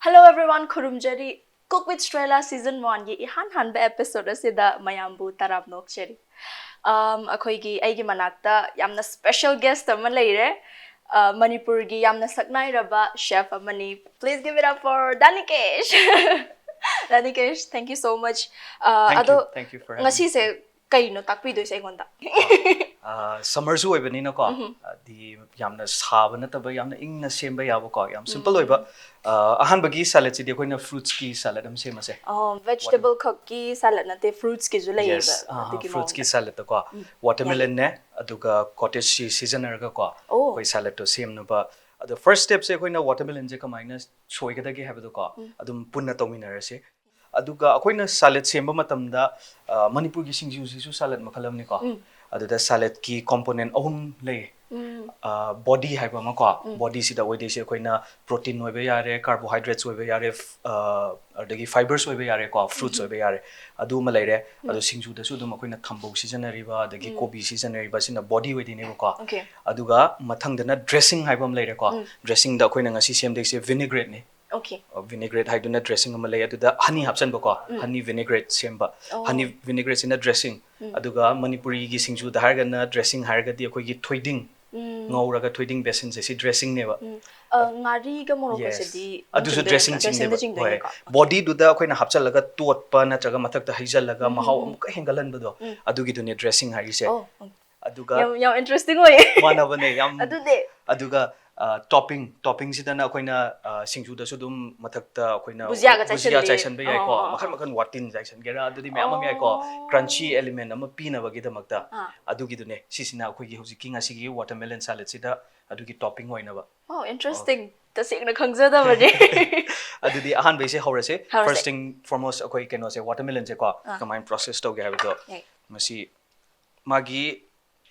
Hello everyone, Kurumjari. Cook with Strela season 1 gi ihan hanba episode asida mayambu tarabnok cheri. Akhoi gi aigi manakta yamna special guest ama leire. Manipur gi yamna saknai raba chef amani. Please give it up for Danikesh. Danikesh, thank you so much. Thank you for having me. Ngasi se kaino takpi doi se gonda. Summer su oiba nina ko di yamna saba na taba yamna ingna semba yabo ko yam simple oiba ahan bagi salad si di ko na fruits ki salad am sema se Vegetable ki salad na te fruits ki jula yes fruits ki salad ko watermelon ne aduga cottage seasoner ko koi salad to same no ba the first step se ko na watermelon je kamaina choi ga dagi habdo ko adum punna tominara se aduga akoina salad semba matamda Manipur gi singju si su salad makalam ni ko aduda salad ki component ahum lay body haiba ma ko body sida oide se koina protein oibe yare carbohydrates oibe yare adagi fibers oibe yare ko fruits oibe yare adu ma leire adu singju da su dum koina thambau seasonary ba adagi kobi seasonary ba sina body oide ne ko aduga mathang dana dressing haiba ma leire ko dressing da koina ngasi sem de se vinaigrette ne Okay. Vinaigrette haiduna dressing ama lay aduda honey hapsan ba ko honey vinaigrette semba honey vinaigrette in a dressing aduga Manipuri gi singju da harga na dressing harga di akoi gi thoiding ngauraga thoiding besin se si dressing ne ba ngari ga morok se di adu su dressing ching ne ba body du da akoi na hapsal laga tot pa na chaga mathak da haijal laga mahau amuk hengalan ba do adu gi du ne dressing hari se aduga yam interesting oi mana ba ne yam adude aduga topping sidana akoina singju da sudum mathakta akoina bujia chaisan be yai ko makhan watin chaisan gera adudi me amam yai ko crunchy element ama pina bagi damakta adugi dune sisina akoi gi hojiki ngasi gi watermelon salad sida adugi topping hoina ba oh interesting ta sikna khangja da bari adudi ahan be se horase first thing foremost akoi keno se watermelon je ko kamain process to ge habito masi magi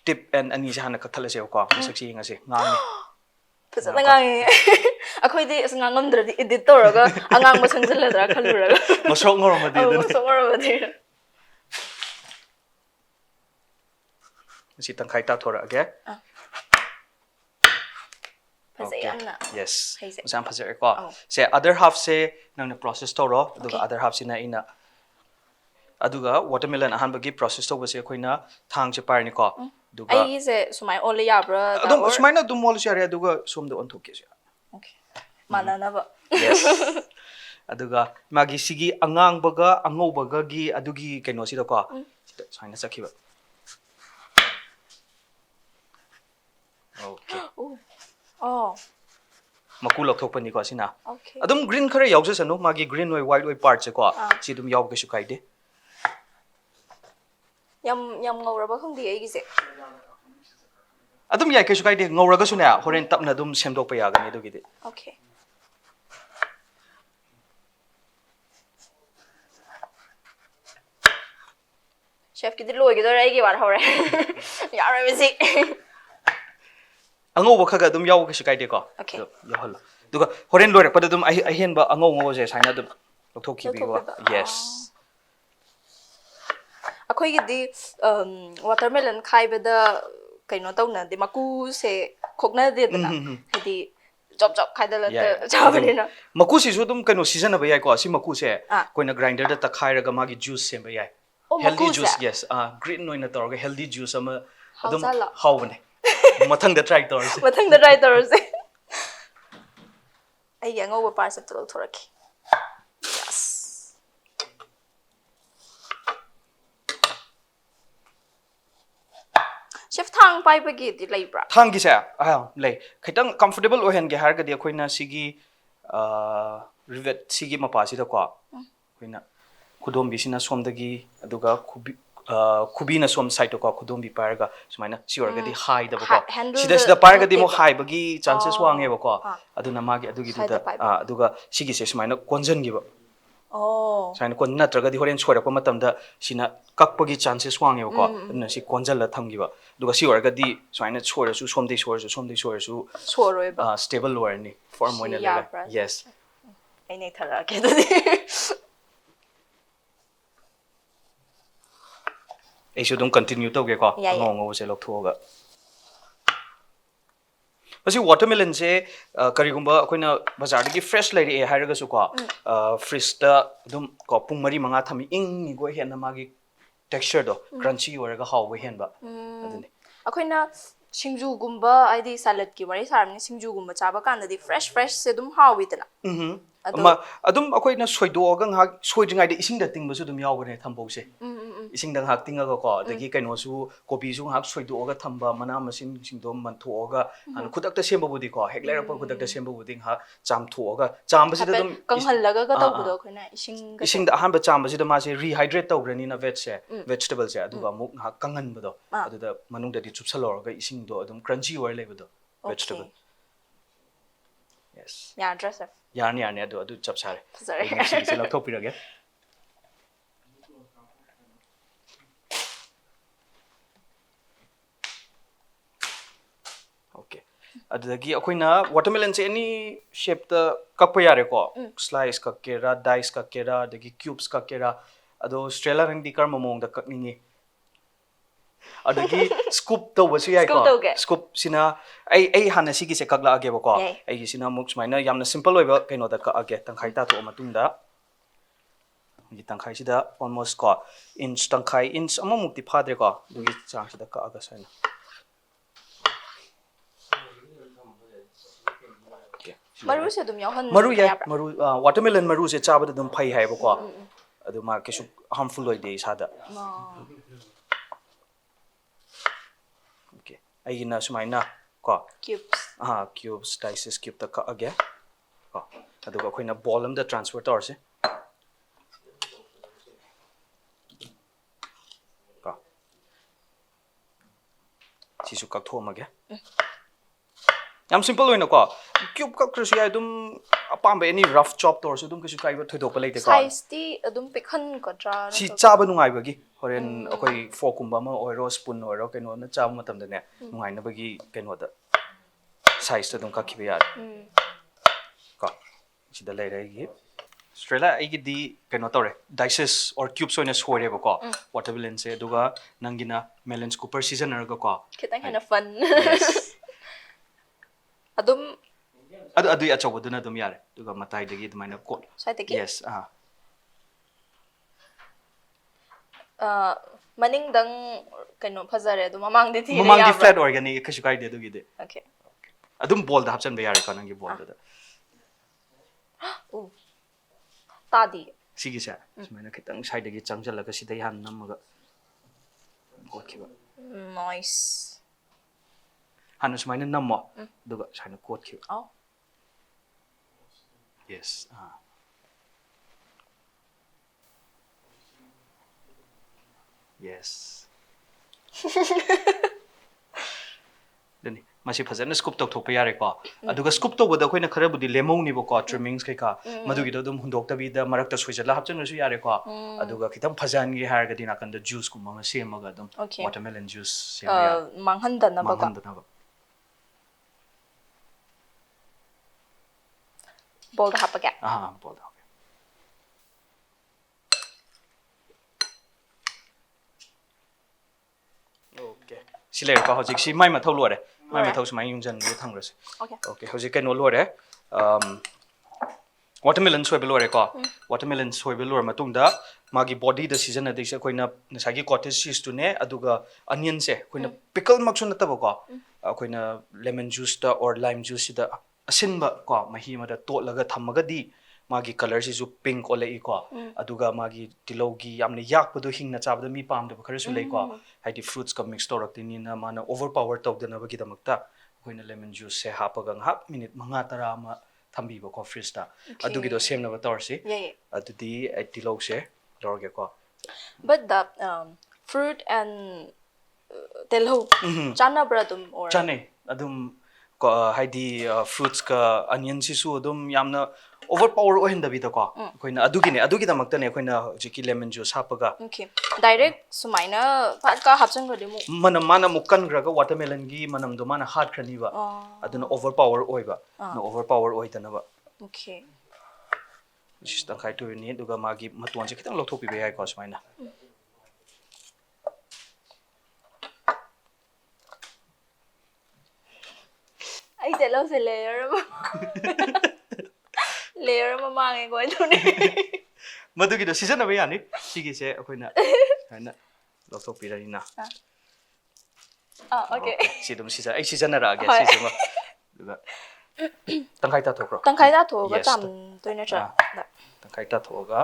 tip and ani se hana kathalase ko masak si ngase ngani fazana ngangi akhoi de asnga ngamdra di edit toraga angang ma sangjalladra khaluraga masok ngoromadi dun masok ngoromadi si tangkai ta thora age fazayamna yes masam phazar ko se other half se nang na process toro aduga other half sina ina aduga watermelon ahan bagi process to base koina thang che parni ko duga ai se sumai ole yabra adum sumai na dum mol share aduga som de on thoke se okay manana ba yes aduga magi sigi angang baga angau baga gi adugi kaino si da ko saina sakhiba okay oh maku lok thok pani ko sina okay adum green khare yaw sanu magi green oi white oi part se ko si dum yaw ke su kai de yam ngauraba khangdi ai gi se adum yai ke su kai de ngauraga su na horen tapna dum semdok pa ya ga ne do gi de okay chef ki de loi gi do rai gi war hore yara bisi angau ba khaga dum yaw ke su kai de ko okay yo hol duga horen loi rak pa dum ahen ba angau ngau je saina dum lok thok ki bi wa yes akhoi gi di watermelon khaibada kaino tawna de maku se khokna de na hadi job khaidala ta chabalina maku si su dum kaino season ba yai ko si maku se koina grinder da ta khairaga magi juice sem ba yai healthy juice yes green noina torga healthy juice ama adum hawbane mathang da try torse ai yango ba parsa to thoraki chef thang pai bagi di lai bra thang gi sa lei khitang comfortable ohen ge har ga de khoina sigi rivet sigi mapa si da ko khoina khudom bi sina som dagi aduga khubi na som side ko khudom bi par ga sumaina sior ga di high da ko sida par ga di mo high bagi chances wange ba ko aduna magi adugi da aduga sigi se sumaina konjan gi ba oh saina kon natraga di horen chora ko matam da sina kakpagi chances wange ko na si konjal la thamgi ba duga si orga di saina chora su somdei chora su choroi ba stable war ni form moina la yes ai nei thara ke di ai su dum continue to ge ko ngo se lok thoga Masi watermelon se karigumba akoina bazar dagi fresh lairi e hairaga su ko fridge da dum ko pung mari manga thami ing ni go hen magi texture do crunchy oraga haw hen ba aduni akoina singju gumba aidi salad ki mari sarmni singju gumba chaba kan di fresh se dum hawi dana ama adum akoina soidoga ngak soidringai de ising da tingba su dum yawgane thambose ising da ngak tingaga ko dagi kaino su kopi su ngak soidoga thamba mana masin sing do man thoga an khudak ta semba budi ko heklera pa khudak ta semba budi ha cham thoga cham basi da dum kanghallaga ga tawbudo akoina ising da han ba cham basi da ma se rehydrate tawgrani na vegetable se aduga muk ngak kangan bado adu da manung da di chupsalor ga ising do adum crunchy or lebedo vegetable yes ya dress yani adu chap sare sorry se la topi rage okay adagi akoina watermelon se any shape ta kakpa yare ko slice ka kera dice ka kera adagi cubes ka kera ado Strela rang di kar momong da kakningi adagi scoop to wasu yai ko scoop sina ai hana sigi se kakla age ba ko ai sina muk smaina yamna simple oi ba kaino da ka age tangkhai ta to matung da gi tangkhai sida almost ko inch tangkhai inch ama mukti phadre ko dugi chang sida ka aga saina maru se dum yahan maru watermelon maru se chaba da dum phai hai ba ko adu ma kesu harmful oi de sada ai na sumaina ko cubes cubes dices cube ta ka age ko aduga khoina ball am da transfer torse ko sisu kak thom age yam simple oina ko cube kak krusi ai dum apam be any rough chop torse dum kesu kai ba thoidok pa leite ko size ti adum pikhan ko tra si chaba nungai bagi horen akoi fork kumba ma oiro spoon oiro keno na chaba matam da ne nungai na bagi keno da size ta dum ka khibe yar ka sida lai rai gi Strela ai gi di keno tore dices or cubes oina soire ba ko watermelon se duga nangina melon scooper season ga ko kitang hena fun adum adu ya chawu duna dum yare duga matai dagi dumaina ko yes maning dang kaino phajare du mamang de thi mamang di flat organic kasu kai de dugi de okay adum ball da hapchan be yare ko nangi ball da tadi sigi sa sumaina kitang side dagi changjal ga sidai han namaga kokhiba nice hanu sumaina nammo duga saina kokhiba yes yes deni masi phajana scoop tok thok pa yare ko aduga scoop to boda khoina khara budi lemong ni bo ko trimmings kai ka madugi do dum hundok ta bi da marak ta soijala hapchan su yare ko aduga khitam phajan gi har ga dina kan da juice kum ma sema ga dum watermelon juice sema ya manghan da na ba bowl da hapage bowl da okay sile ka hojik si mai ma thau lore mai ma thau smai yung jan lu thang rase okay hojik kai no lore watermelon soy belore ko watermelon soy belore matung da magi body da season ade se koina nasagi cottage cheese tu ne aduga onion se koina pickle maksu na tabo ko koina lemon juice da or lime juice da asinba ko mahi ma da to laga thamaga di magi color si ju pink ole ko aduga magi tilogi yamne yak padu hingna chabda mi pam da khare su lei ko haidi fruits ka mix torak tini na mana overpower tok da na bagi da makta koina lemon juice se hapaga hap minute manga tara ma thambi ba ko fridge da adugi do sem na ba torsi adudi tilog se dorge ko but the fruit and telho chana bradum or chane adum ko haidi fruits ka onion si su adum yamna overpower ohin da bi da ko koina adugi da makta ne koina jiki lemon juice hapaga okay direct sumaina phat ka hapchang gadi mu mana mukan graga watermelon gi manam do mana hard khrani ba aduna overpower oiba no overpower oidana ba okay sistang khai to ni duga magi matuan se kitang lokthok pi be hai ko sumaina ai love se layer layer ma mange ko idune ꯃꯗꯨꯒꯤꯗꯣ ꯁꯤꯖꯤꯟꯅꯕ ꯌꯥꯅꯤ ꯁꯤꯒꯤꯁꯦ ꯑꯩꯈꯣꯏꯅ ꯁꯨꯃꯥꯏꯅ ꯂꯧꯊꯣꯛꯄꯤꯔꯅꯤꯅ okay ꯁꯤ ꯑꯗꯨꯝ ꯑꯩ ꯁꯤꯖꯤꯟꯅꯔꯛꯑꯒꯦ ꯍꯣꯏ ꯁꯤꯁꯤꯃ ꯑꯗꯨꯒ ꯇꯪꯈꯥꯏ ꯇꯥꯊꯣꯛꯈ꯭ꯔꯣ tangkai da thoga chamdoi na cha ꯇꯪꯈꯥꯏ ꯇꯥꯊꯣꯛꯑꯒ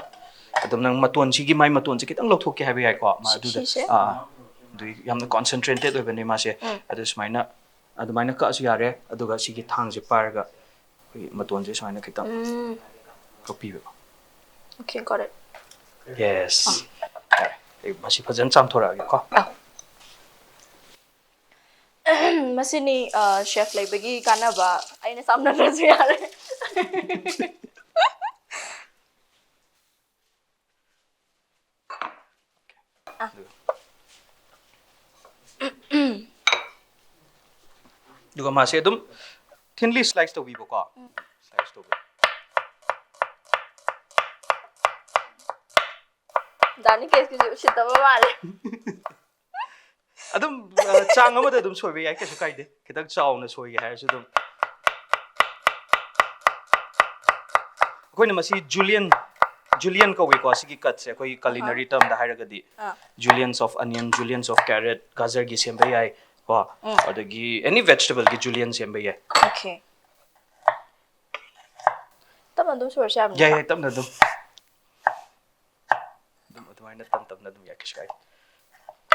ꯑꯗꯨꯝ ꯅꯪ ꯃꯇꯣꯟꯁꯤꯒꯤ ꯃꯥꯏ ꯃꯇꯣꯟꯁꯤ ꯈꯤꯇꯪ ꯂꯧꯊꯣꯛꯀꯦ ꯍꯥꯏꯕ ꯌꯥꯏꯀꯣ ꯑꯗꯨꯗ ꯑꯗꯨ ꯌꯥꯝꯅ ꯀꯣꯟꯁꯦꯟꯇ꯭ꯔꯦꯇꯦꯠ ꯑꯣꯏꯕꯅꯤ ꯃꯥꯁꯦ ꯑꯗꯨ ꯁꯨꯃꯥꯏꯅ ꯑꯗꯨꯃꯥꯏꯅ ꯀꯛꯑꯁꯨ ꯌꯥꯔꯦ ꯑꯗꯨꯒ ꯁꯤꯒꯤ ꯊꯥꯡꯁꯦ ꯄꯥꯏꯔꯒ ꯑꯩꯈꯣꯏꯒꯤ ꯃꯇꯣꯟꯁꯦ ꯁꯨꯃꯥꯏꯅ ꯈꯤꯇꯪ ꯀꯛꯄꯤꯕ okay got it ꯌꯦꯁ ꯑꯩ ꯃꯁꯤ ꯐꯖꯅ ꯆꯥꯝꯊꯣꯔꯛꯑꯒꯦꯀꯣ masini chef leibagi kanaba aina samna rasu yare ꯑꯗꯨꯒ ꯃꯥꯁꯦ ꯑꯗꯨꯝ ꯊꯤꯟꯂꯤ ꯁ꯭ꯂꯥꯏꯁ ꯇꯧꯕꯤꯕꯀꯣ ꯁ꯭ꯂꯥꯏꯁ ꯇꯧꯕ dani case ki sitaba male ꯑꯗꯨꯝ ꯆꯥꯡ ꯑꯃꯗ ꯑꯗꯨꯝ ꯁꯣꯏꯕ ꯌꯥꯏ ꯀꯩꯁꯨ ꯀꯥꯏꯗꯦ ꯈꯤꯇꯪ ꯆꯥꯎꯅ ꯁꯣꯏꯒꯦ ꯍꯥꯏꯔꯁꯨ ꯑꯗꯨꯝ ꯑꯩꯈꯣꯏꯅ ꯃꯁꯤ ꯖꯨꯂꯤꯌꯟ ꯀꯧꯏꯀꯣ ꯁꯤꯒꯤ ꯀꯠꯁꯦ ꯑꯩꯈꯣꯏ ꯀꯂꯤꯅꯔꯤ ꯇꯔꯝꯗ ꯍꯥꯏꯔꯒꯗꯤ ꯖꯨꯂꯤꯌꯟꯁ ꯑꯣꯐ ꯑꯅꯤꯌꯟ ꯖꯨꯂꯤꯌꯟꯁ ꯑꯣꯐ ꯀꯦꯔꯦꯠ ꯒꯥꯖꯔꯒꯤ ꯁꯦꯝꯕ ꯌꯥꯏ ꯀꯣ ꯑꯗꯒꯤ ꯑꯦꯅꯤ ꯚꯦꯖꯤꯇꯦꯕꯜꯒꯤ ꯖꯨꯂꯤꯌꯟ ꯁꯦꯝꯕ ꯌꯥꯏ okay tama dum sor sha ꯌꯥꯏ ꯌꯥꯏ ꯇꯞꯅ ꯑꯗꯨꯝ ꯑꯗꯨꯃꯥꯏꯅ ꯇꯞꯅ ꯑꯗꯨꯝ ꯌꯥꯏ ꯀꯩꯁꯨ ꯀꯥꯏꯗꯦ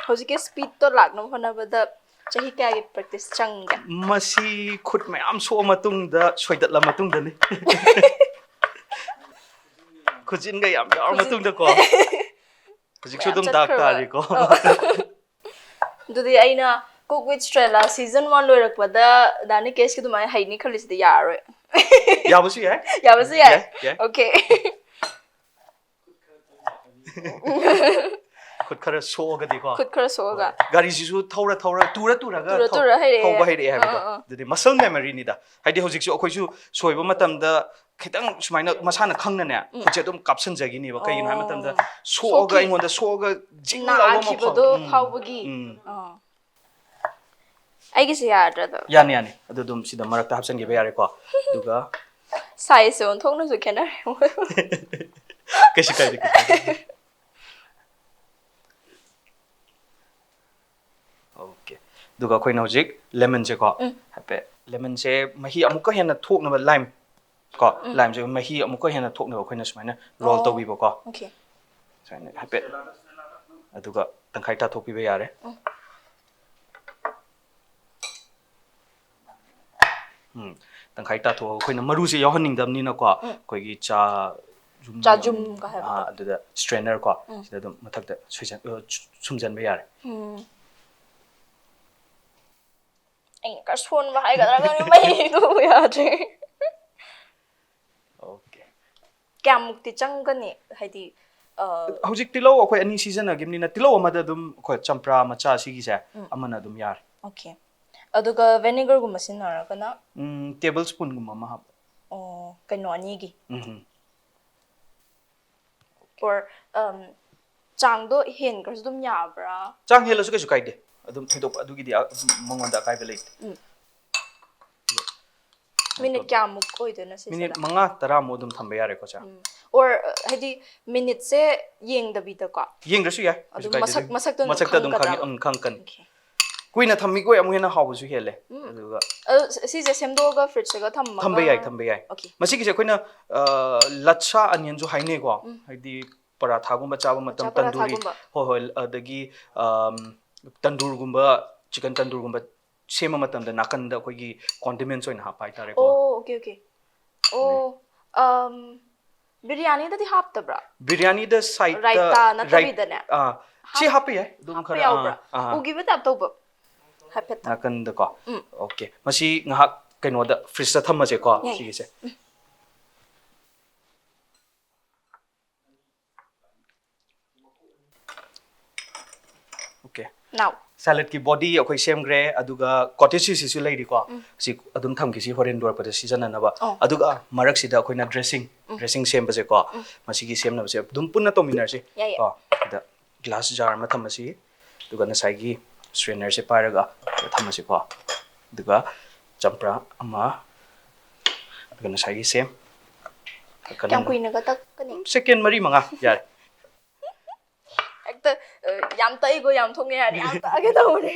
hojike speed to lakno honabada chahi kya gi practice changge ꯃꯁꯤ ꯈꯨꯠ ꯃꯌꯥꯝ ꯁꯣꯛꯑ ꯃꯇꯨꯡꯗ ꯁꯣꯏꯗꯠꯂ ꯃꯇꯨꯡꯗꯅꯤ ꯈꯨꯖꯤꯟꯒ ꯌꯥꯝ ꯌꯥꯎꯔ ꯃꯇꯨꯡꯗꯀꯣ ꯍꯧꯖꯤꯛꯁꯨ ꯑꯗꯨꯝ ꯗꯥꯛ ꯇꯥꯔꯤꯀꯣ dudi aina cook with Strela season 1 loirakpada dani case ki dumai haini khalisida yaroi ꯌꯥꯕꯁꯨ ꯌꯥꯏ yabasu yai ꯌꯥꯏ okay ꯈꯨꯠ ꯈꯔ ꯁꯣꯛꯑꯒꯗꯤꯀꯣ khut khara soga ꯒꯥꯔꯤꯁꯤꯁꯨ ꯊꯧꯔꯒ tura ꯊꯧꯕ ꯍꯩꯔꯛꯑꯦ ꯍꯥꯏꯕꯗꯣ uh. ꯑꯗꯨꯗꯤ ꯃꯁꯜ ꯃꯦꯃꯣꯔꯤꯅꯤꯗ ꯍꯥꯏꯗꯤ ꯍꯧꯖꯤꯛꯁꯨ ꯑꯩꯈꯣꯏꯁꯨ ꯁꯣꯏꯕ ꯃꯇꯝꯗ ꯈꯤꯇꯪ ꯁꯨꯃꯥꯏꯅ ꯃꯁꯥꯅ ꯈꯪꯅꯅꯦ ꯈꯨꯠꯁꯦ ꯑꯗꯨꯝ ꯀꯥꯞꯁꯤꯟꯖꯈꯤꯅꯦꯕ ꯀꯩꯒꯤꯅꯣ ꯍꯥꯏꯕ ꯃꯇꯝꯗ ꯁꯣꯛꯑꯒ ꯑꯩꯉꯣꯟꯗ ꯁꯣꯛꯑꯒ ꯖꯤꯡ ꯂꯥꯎꯕ ꯑꯃ ꯐꯥꯎꯕꯒꯤ ꯑꯩꯒꯤꯁꯦ ꯌꯥꯗ꯭ꯔꯗꯣ ꯌꯥꯅꯤ ꯌꯥꯅꯤ ꯑꯗꯨ ꯑꯗꯨꯝ ꯁꯤꯗ ꯃꯔꯛꯇ ꯍꯥꯞꯆꯤꯟꯈꯤꯕ ꯌꯥꯔꯦꯀꯣ ꯑꯗꯨꯒ ꯁꯥꯏꯖꯁꯦ ꯑꯣꯟꯊꯣꯛꯅꯁꯨ ꯈꯦꯠꯅꯔꯦ ꯀꯩꯁꯨ ꯀꯥꯏꯗꯦ ꯑꯣꯀꯦ ꯑꯗꯨꯒ ꯑꯩꯈꯣꯏꯅ ꯍꯧꯖꯤꯛ ꯂꯦꯃꯟꯁꯦꯀꯣ ꯍꯥꯏꯐꯦꯠ ꯂꯦꯃꯟꯁꯦ ꯃꯍꯤ ꯑꯃꯨꯛꯀ ꯍꯦꯟꯅ ꯊꯣꯛꯅꯕ ꯂꯥꯏꯝ ꯀꯣ ꯂꯥꯏꯝꯁꯦ ꯃꯍꯤ ꯑꯃꯨꯛꯀ ꯍꯦꯟꯅ ꯊꯣꯛꯅꯕ ꯑꯩꯈꯣꯏꯅ ꯁꯨꯃꯥꯏꯅ ꯔꯣꯜ ꯇꯧꯕꯤꯕꯀꯣ ꯁꯨꯃꯥꯏꯅ ꯍꯥꯏꯐꯦꯠ ꯑꯗꯨꯒ ꯇꯪꯈꯥꯏ ꯇꯥꯊꯣꯛꯄꯤꯕ ꯌꯥꯔꯦ ꯇꯪꯈꯥꯏ ꯇꯥꯊꯣꯛꯑꯒ ꯑꯩꯈꯣꯏꯅ ꯃꯔꯨꯁꯦ ꯌꯥꯎꯍꯟꯅꯤꯡꯗꯕꯅꯤꯅꯀꯣ ꯑꯩꯈꯣꯏꯒꯤ ꯆꯥꯖꯨꯝꯒ ꯍꯥꯏꯕꯗꯣ ꯑꯗꯨꯗ ꯁ꯭ꯇ꯭ꯔꯦꯅꯔ ꯀꯣ ꯁꯤꯗ ꯑꯗꯨꯝ ꯃꯊꯛꯇ ꯁꯨꯝꯖꯟꯕ ꯌꯥꯔꯦ ꯑꯩꯅ ꯈꯔ ꯁꯣꯟꯕ ꯍꯥꯏꯒꯗ꯭ꯔꯥ ꯃꯍꯤꯗꯨ ꯌꯥꯗ꯭ꯔꯦ ꯑꯣꯀꯦ ꯀꯌꯥꯃꯨꯛꯇꯤ ꯆꯪꯒꯅꯤ ꯍꯥꯏꯗꯤ ꯍꯧꯖꯤꯛ ꯇꯤꯜꯍꯧ ꯑꯩꯈꯣꯏ ꯑꯅꯤ ꯁꯤꯖꯤꯟꯅꯈꯤꯕꯅꯤꯅ ꯇꯤꯜꯍꯧ ꯑꯃꯗ ꯑꯗꯨꯝ ꯑꯩꯈꯣꯏ ꯆꯝꯄ꯭ꯔꯥ ꯃꯆꯥ ꯁꯤꯒꯤꯁꯦ ꯑꯃꯅ ꯑꯗꯨꯝ ꯌꯥꯔꯦ ꯑꯣꯀꯦ ꯑꯗꯨꯒ ꯚꯦꯅꯦꯒꯔꯒꯨꯝꯕ ꯁꯤꯖꯤꯟꯅꯔꯒꯅ ꯇꯦꯕꯜ ꯁ꯭ꯄꯨꯟꯒꯨꯝꯕ ꯑꯃ ꯍꯥꯞꯄ ꯀꯩꯅꯣ ꯑꯅꯤꯒꯤ or ꯆꯥꯡꯗꯣ ꯍꯦꯟꯈ꯭ꯔꯁꯨ ꯑꯗꯨꯝ ꯌꯥꯕ꯭ꯔꯥ ꯆꯥꯡ ꯍꯦꯜꯂꯁꯨ ꯀꯩꯁꯨ ꯀꯥꯏꯗꯦ ꯑꯗꯨꯝ ꯊꯣꯏꯗꯣꯛꯄ ꯑꯗꯨꯒꯤꯗꯤ ꯃꯉꯣꯟꯗ ꯑꯀꯥꯏꯕ ꯂꯩꯇꯦ minute kyaamuk oidona sisela minute 5-10 ꯑꯗꯨꯝ ꯊꯝꯕ ꯌꯥꯔꯦꯀꯣ ꯆꯥ or haidi minute se yengdabida ko yengdrasu yai adu masakta adum khangkan kuina thammi ko amu hena hawsu hele aduga si je semdoga fridge ga thamba yai masi ki je koina latsa onion ju haine ko haidi paratha gumba chaba matam tanduri hoi adagi tandur gumba chicken tandur gumba sema matam da nakan da koi gi condiments oina hapai tare ko okay biryani da di haptabra biryani da side raita na tabida ne chi hapi hai dum khara ugi bata toba hapet nakan da ko okay masi ngahak kaino da fridge da thamma je ko sigi se okay now salad ki body akoi semgre aduga cottage cheese su lei ri ko si adum tham ki si horen dor pada season na ba aduga marak sida akoi na dressing sem ba je ko masi ki sem na se dum punna to minar se ko da glass jar ma tham si aduga na sai gi strainer se paraga tham si ko aduga champra ama gonna sai same Kyam kuina ka tak kani. second mari manga yar Ekta yam tai go yam thong ya yam ta ge daw ni.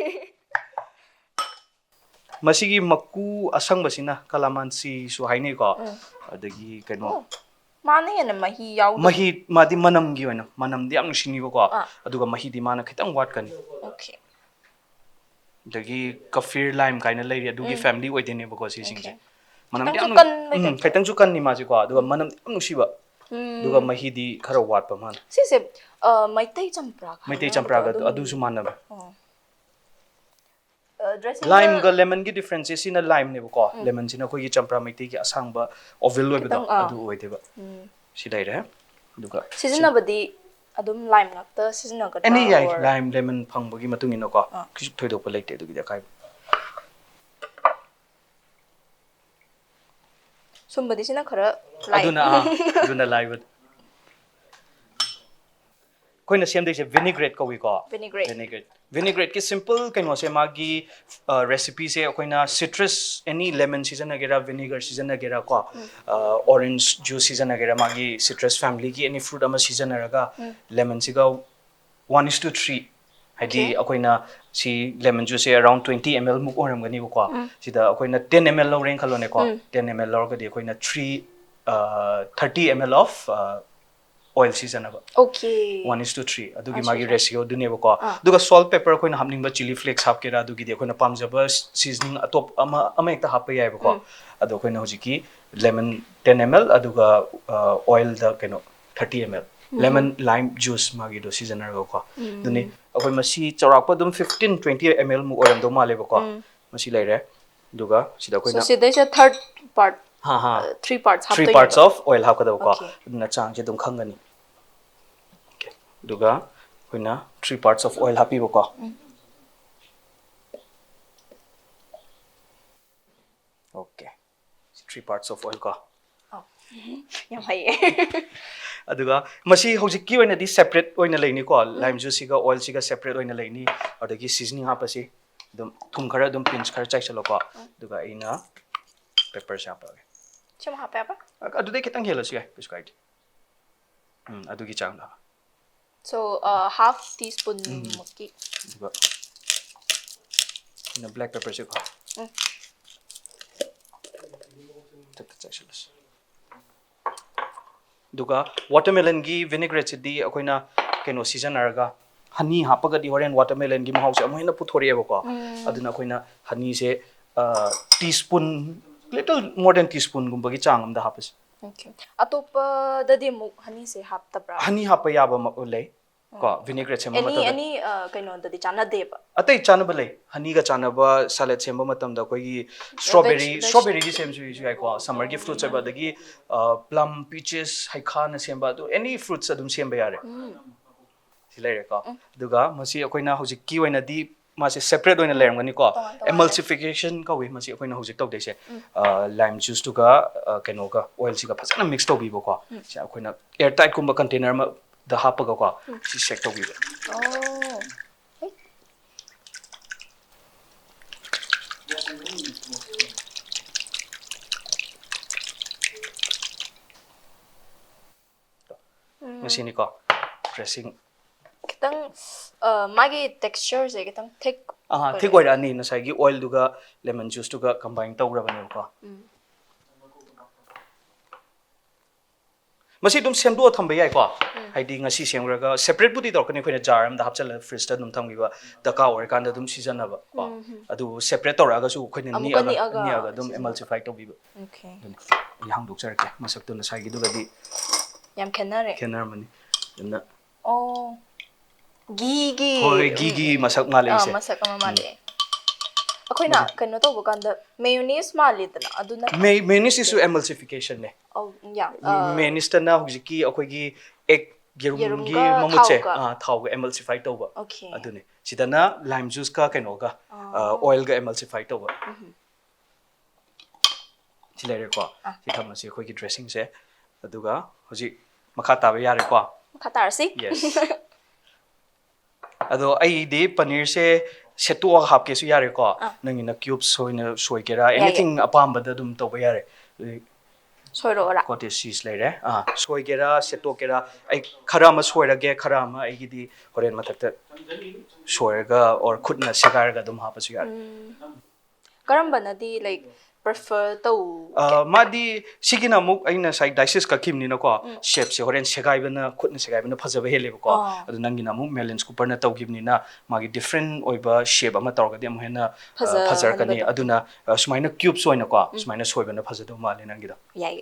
masigi maku asang basina kalamansi su hainei ko adagi kaino Mane yana mahi yaw. mahi madi manam gi oina manam di am shini ko aduga mahi di mana khitang wat kani Okay. dagi kafir lime kaina lei adugi family oidene ko si singje manam di am khitang ju kan ni ma ji ko aduga manam am nusiba aduga mahi di khara wat pa man Si se maitai champra. maitai champra ga adu su manaba Dressing lime ga lemon gi difference is in a lime ne ko lemon sina ko gi champra maitai gi asang ba oval lo ba adu oide ba si dai re aduga season abadi adum lime nakta season ga any yai lime lemon phang ba gi matung ino ko ki thoido pa leite adu gi da kai sumbadi sina khara lime aduna live koina semdei se vinaigrette ko wi ko vinaigrette ki simple kaino se magi recipe se koina citrus any lemon season agera vinegar season agera ko orange juice season agera magi citrus family ki any fruit ama season araga lemon siga 1:3 haidi akoina si lemon juice around 20 ml muk oram gani ko sida akoina 10 ml lo ren khalo ne ko 10 ml lo ga di akoina 30 ml of oil season aba okay 1:3 adugi magi ratio dune ko duga salt pepper koina hamning ba chili flakes hap kera adugi de koina pamjaba seasoning atop ama ekta hap yai ba ko adu koina hojiki lemon 10 ml aduga oil da keno 30 ml lemon lime juice magi do season ar ko dune akoi masi charak pa dum 15-20 ml mu oram do male ba ko masi leire duga sida koina so sida is a third part three parts of oil hap kada ko na chang je dum khangani duga koina 3 parts of oil happy ko okay 3 parts of oil ko yam hai aduga masi hojik ki oina di separate oina leini ko lime juice ga oil siga separate oina leini adagi seasoning hapasi dum thum khara dum pinch khara chai chalo ko duga ina pepper chapa chama ha pepper adu de kitang helo siya prescribed adugi chang la so half teaspoon mukki duga ina black pepper se ko tak chai chalos duga watermelon gi vinaigrette di akoina keno season araga honey hapaga di horen watermelon gi mahau se amoina puthori eba ko aduna akoina honey se teaspoon little more than teaspoon gumba gi chang amda hapas okay atopa dadi muk honey se haptabra honey hapa yaba le ko vinaigrette se mata any kaino dadi chana deba atai chanaba le honey ga chanaba salad semba matam da koi strawberry gi sem su ai ko summer gi fruits aba dagi plum peaches haikha na semba do any fruits adum semba yare silai ko duga masi akoina hojik ki oina di masi separate oina lermgani ko emulsification ka we masi akoina hojik tok dei se lime juice to ga keno ga oil si ga phasana mix to bi bo ko se akoina air tight kumba container ma da hapaga ko si check to bi bo masini ko dressing kitang magi texture se kitang thick thick oil ani na sai gi oil duga lemon juice duga combine tawrabani ko masi dum semdo thamba yai ko haidi ngasi semraga separate budi dorkani khoina jar am da hapchal fridge ta dum thamgiba daka or kan da dum season aba ko adu separate toraga su khoina ni aga dum emulsify to biba okay yang dok charke masak to na sai gi duga di yam kenar mani na gigi masak male se masak male akoina kano to bukanda mayonnaise malidna aduna mayonnaise is emulsification ne mayonnaise ta na hojiki akoigi egg gerum gi mamutse thau ga emulsify to ba adune sidana lime juice ka keno ga oil ga emulsify to ba chilere ko si thamasi akoigi dressing se aduga hoji makha ta ba yare ko makha tar si yes ado ai de paneer se setu hap ke su yare ko nangi na cubes soina soigera anything apamba da dum to yare soirora cottage cheese leire soigera setu kera ai khara ma soirage khara ma ai gidi horen matakta soirga or khutna segarga dum hapa su yare karambanadi like prefer to madi sigina muk aina sai dices ka kimni na ko shape se horen segai bana khutna segai bana phajaba hele ko adu nangina muk melons cooper na taw gibni na magi different oiba shape ama tawga dem hena phajar kani aduna sumaina cubes oina ko sumaina soibana phajado male nangida yai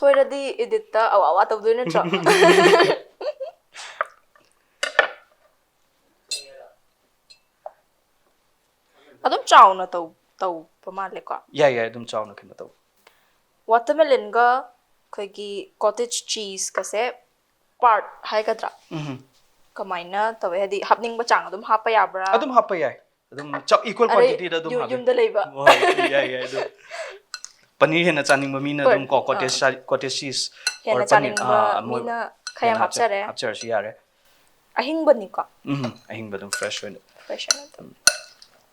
soiradi edita awa tawdu na tra adum chawna taw pamale ko ya adum chawna khina taw watermelon ga khoigi cottage cheese ka se part hai kadra kamaina tawe hadi hapning ba chang adum hapa yabra adum hapa yai adum chak equal quantity da adum yum da leiba ya adum paneer hena chaning ma mina adum ko cottage cheese or paneer mina khayam hapchare si yare ahing bani ko ahing badum fresh na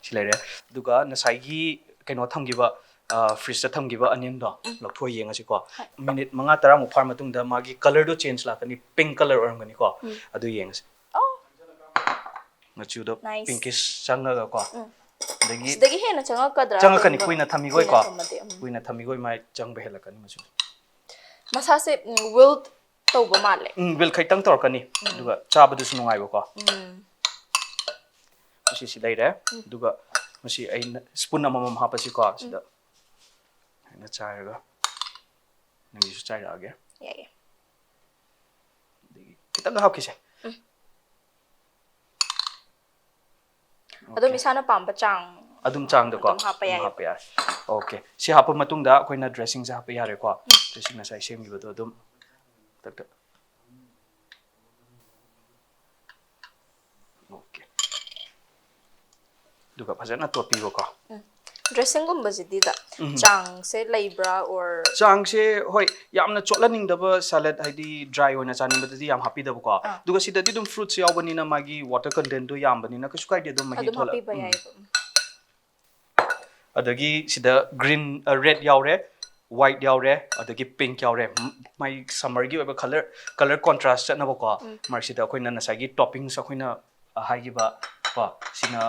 silare duga nasai keno thamgiba fridge ta thamgiba onion do lokthoi yenga si ko minute manga tara mu phar matung da magi color do change la kani pink color orangani ko adu yenga si machu do pinkish changa ga ko dagi hena changa kani kuina thamigoi ko kuina thamigoi mai chang behela kani machu masa se wilt tawba male will khaitang tor kani duga chabadu su nungai ko masi si leire duga masi ai spoon amamam hapasi ko sida na chairaga nangi su chaira age digi kitang hapkise adum isana pamba chang adum chang da ko hapa ya okay si hapa matung da koina dressing sa hapa yare ko dressing na sai semi bodo adum tak okay duga phajana topi ko dressing gum bazidi da chang se labra or chang se hoi yamna cholaning da ba salad haidi dry hoina chaning badadi yam happy da ko duga sidadi dum fruits yawbani na magi water content do yam bani na kasu kai de dum mahi thola adagi sida green red yaure white yaure adagi pink yaure mai summer gi ba color contrast na ba ko mar sida khoina na sagi toppings khoina haigi ba pa sina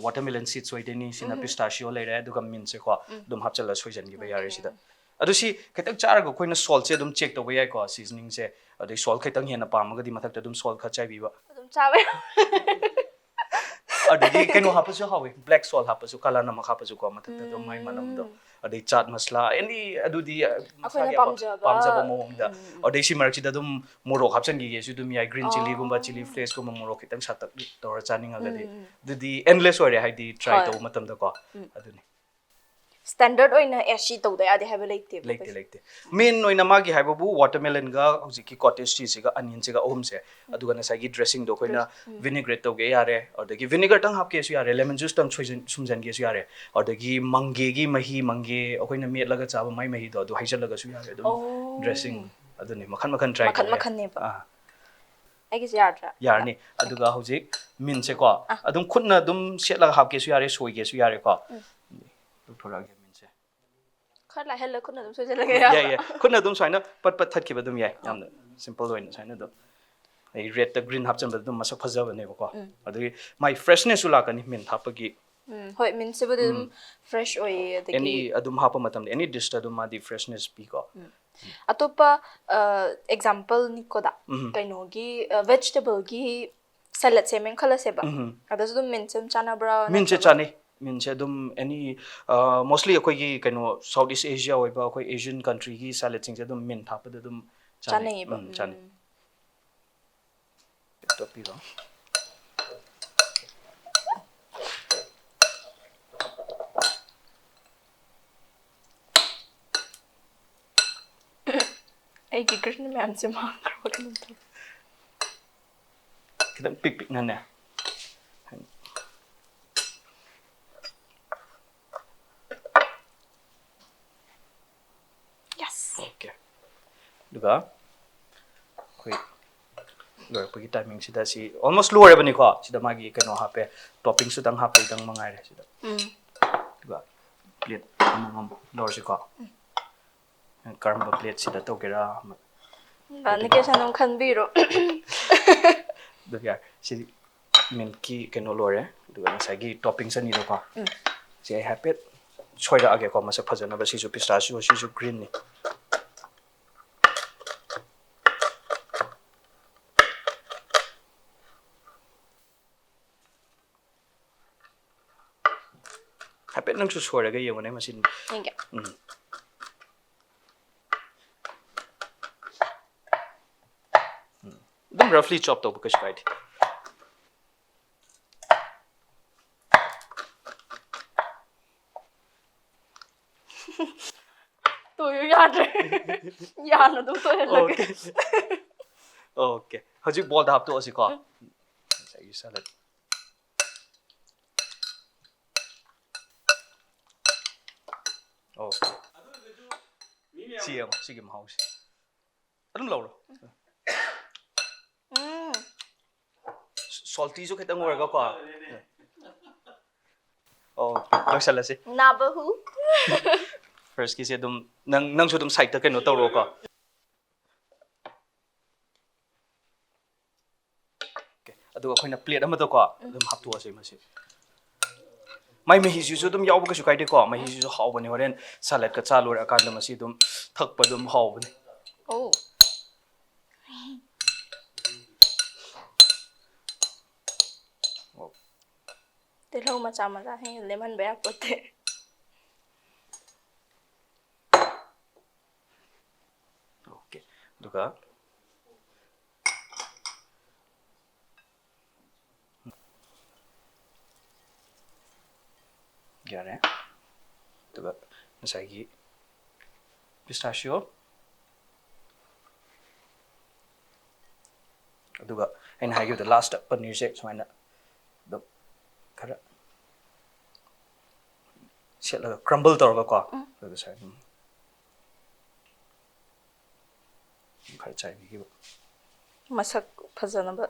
watermelon seeds oideni sina pistachio leire duga min se ko dum hapchala soijan gi ba yare sida adu si khaitang char ga khoina salt se dum check to ba yai ko seasoning se adai salt khaitang hena pamaga di mathak dum salt kha chai bi ba dum chawe adagi keno hapasu hawe black salt hapasu kala namak hapasu ko mathak dum mai manam do adai chaat masla any adudi pamjaba mongda adai si marchi da dum morok hapchan gi yesu dum yai green chili gumba chili flakes ko morok kitang satak tor chaning agadi dudi endless ore haidi try to matam da ko aduni standard oina ashi to da ade have late main oina magi haibabu watermelon ga hojiki cottage cheese ga onion ga om se aduga na sagi dressing do koina vinaigrette to ge yare odagi vinegar tang hap ke su yare lemon juice tang sumjan ge su yare odagi mangi gi mahi mangi okoina met laga chaba mai mahi do adu haijal laga su yare adu dressing aduni makhan try makhan ne ba agi yarni aduga hojik min se ko adum khutna dum set laga hap ke su yare soi ge su yare ko thora ge min se khala hella khutna dum soi jala ge ya khutna dum saina pat that ki badum yai yamna simple oina saina do ai red ta green hapchan badum masak phajaba ne ko adui my freshness ula kani min thapagi hoi min se badum fresh oi adagi any adum hapa matam any dish ta dum di freshness bi ko atopa example ni ko da kaino gi vegetable gi salad se men khala se ba adasu dum min sem chana bra min se chani min se dum any mostly akoi gi kaino Southeast Asia oi ba akoi Asian country gi salad sing se dum min thapa da dum chani chani topi do ai ki krishna me anse mang karo kan to kita pik na ne yes okay duga koi loirapagi timing sida si almost loirabani ko sida magi kano hape topping su dang hape dang mangai re sida duga plate amam lor si ko karamba plate sida to gera Bani ke sanong khanbiro duga si milky kano lore duga sagi topping sa ni do ko si I hape choida age ko masa phajana ba si su pistachio si su green ni hape nang su soira ga yengone masin inge dum roughly chop to bukash kai to yu ya re ya no dum to helage okay okay haji ball da hap to asi ko sagi salad okay siam sigim house adum lo salty so khitang oraga ko oh loisalasi nabahu first kisi dum nang su dum side ta keno tawro ko okay adu akoina plate ama to ko dum hap tu ase masi mai mehi su dum yaw ba su kai de ko mehi su haw bani horen salad ka chalu ra kan dum asi dum thak pa dum haw bani oh te lo macha he lemon be apote okay duga gyare duga nasagi pistachio aduga aina hagi the last paneer se sumaina the khara setla crumble torga ko aduga sai khara chai gi masak phajana ba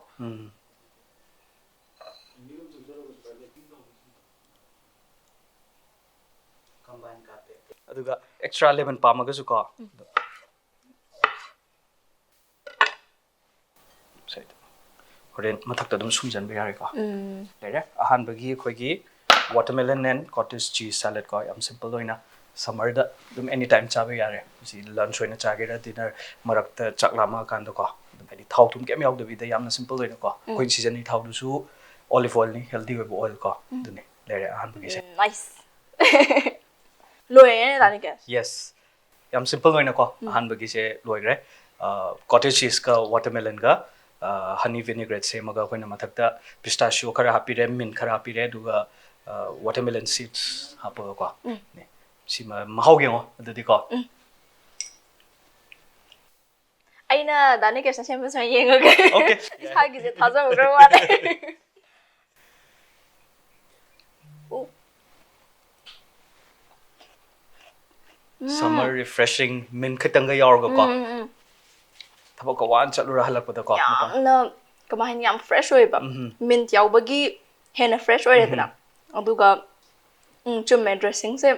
aduga extra lemon pamaga su ko sai horen mathakta dum sumjan be yare ko lere ahan bagi khoigi watermelon and cottage cheese salad ko am simple loina summer da dum anytime chabe yare si lunch hoina chagera dinner marakta chaklama kan do ko dum ani thau tum kem yaw da bi da yamna simple loina ko koi season ni thau du su olive oil ni healthy web oil ko dune lere ahan bagi se nice loe dani ke yes yam simple loina ko ahan bagi se loigre cottage cheese ka watermelon ga honey vinaigrette se maga koina mathakta pistachio khara hapire mint khara hapire duga watermelon seeds hapo ko ne sima mahau gengo adudi ko aina dani ke sa sem sa yenga ke okay ha gi je thaja ugro wale summer refreshing mint khatanga yaurga ko thabo ko wan chalura halakpada ko na kama hin yam fresh oi ba mint yaw bagi hena fresh oi redra aduga chumme dressing se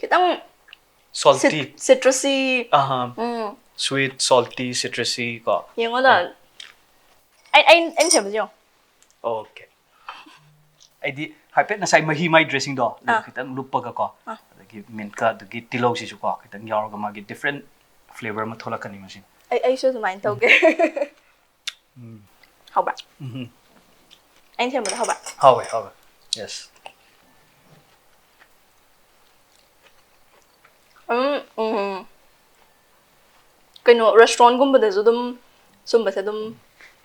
kitang salty citrusy sweet salty citrusy ko yengo da anh xem chưa okay aidi haipet na sai mahi mai dressing do kitang lupa ka ko adagi mint ka adagi tilog si su ko kitang yaur ga magi different flavor ma thola kani machine ai sure mine tao ke hao ba anh xem hao ba how yes cái nó restaurant cũng bây giờ đâm xung bây giờ đâm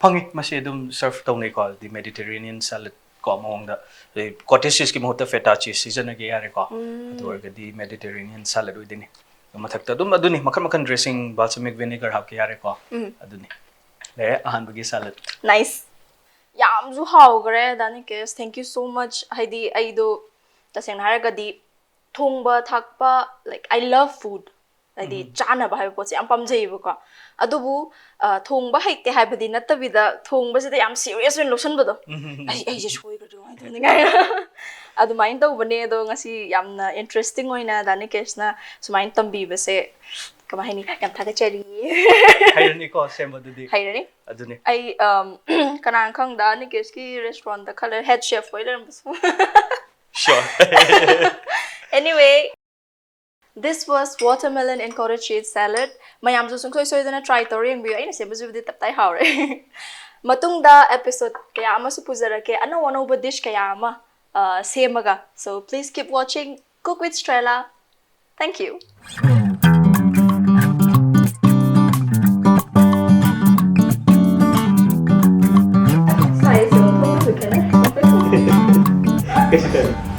phangi masi dum serve to nei ko the mediterranean salad ko among the cottage cheese ki mohta feta cheese season age yare ko adur ga di mediterranean salad udini mathakta dum aduni makhan dressing balsamic vinegar hap ki yare ko aduni le ahan bagi salad nice yam ju hao gre dani ke thank you so much haidi ai do taseng har ga di thongba thakpa like I love food ꯍꯥꯏꯗꯤ ꯆꯥꯅꯕ ꯍꯥꯏꯕ ꯄꯣꯠꯁꯦ ꯌꯥꯝ ꯄꯥꯝꯖꯩꯌꯦꯕꯀꯣ ꯑꯗꯨꯕꯨ ꯊꯣꯡꯕ ꯍꯩꯇꯦ ꯍꯥꯏꯕꯗꯤ ꯅꯠꯇꯕꯤꯗ ꯊꯣꯡꯕꯁꯤꯗ ꯌꯥꯝ ꯁꯤꯔꯤꯌꯁ ꯑꯣꯏꯅ ꯂꯧꯁꯟꯕꯗꯣ ꯑꯩꯁꯦ ꯁꯣꯏꯒ꯭ꯔꯗꯤ ꯀꯃꯥꯏꯅ ꯇꯧꯅꯤ ꯀꯥꯏꯅ ꯑꯗꯨꯃꯥꯏꯅ ꯇꯧꯕꯅꯦ ꯑꯗꯣ ꯉꯁꯤ ꯌꯥꯝꯅ ꯏꯟꯇꯔꯦꯁꯇꯤꯡ ꯑꯣꯏꯅ ꯗꯥꯅꯤꯀꯦꯁꯅ ꯁꯨꯃꯥꯏꯅ ꯇꯝꯕꯤꯕꯁꯦ ꯀꯃꯥꯏ ꯍꯥꯏꯅꯤ ꯌꯥꯝ ꯊꯥꯒꯠꯆꯔꯤ ꯍꯩꯔꯅꯤꯀꯣ ꯁꯦꯝꯕꯗꯨꯗꯤ ꯍꯩꯔꯅꯤ ꯑꯗꯨꯅꯤ ꯑꯩ ꯀꯅꯥꯅ ꯈꯪ ꯗꯥꯅꯤꯀꯦꯁꯀꯤ ꯔꯦꯁꯇꯨꯔꯦꯟꯇ ꯈꯜꯂ ꯍꯦꯗ ꯆꯦꯐ ꯑꯣꯏ ꯂꯩꯔꯝꯕꯁꯨ sure anyway this was watermelon and cottage cheese salad mayamsu sungsoi soidana try tawre yengbiyo aina sembasubudi taptai hawre matungda episode kaya ama su puzarake ano anova dish kaya ama semaga so please keep watching Cook with Strela thank you Size of the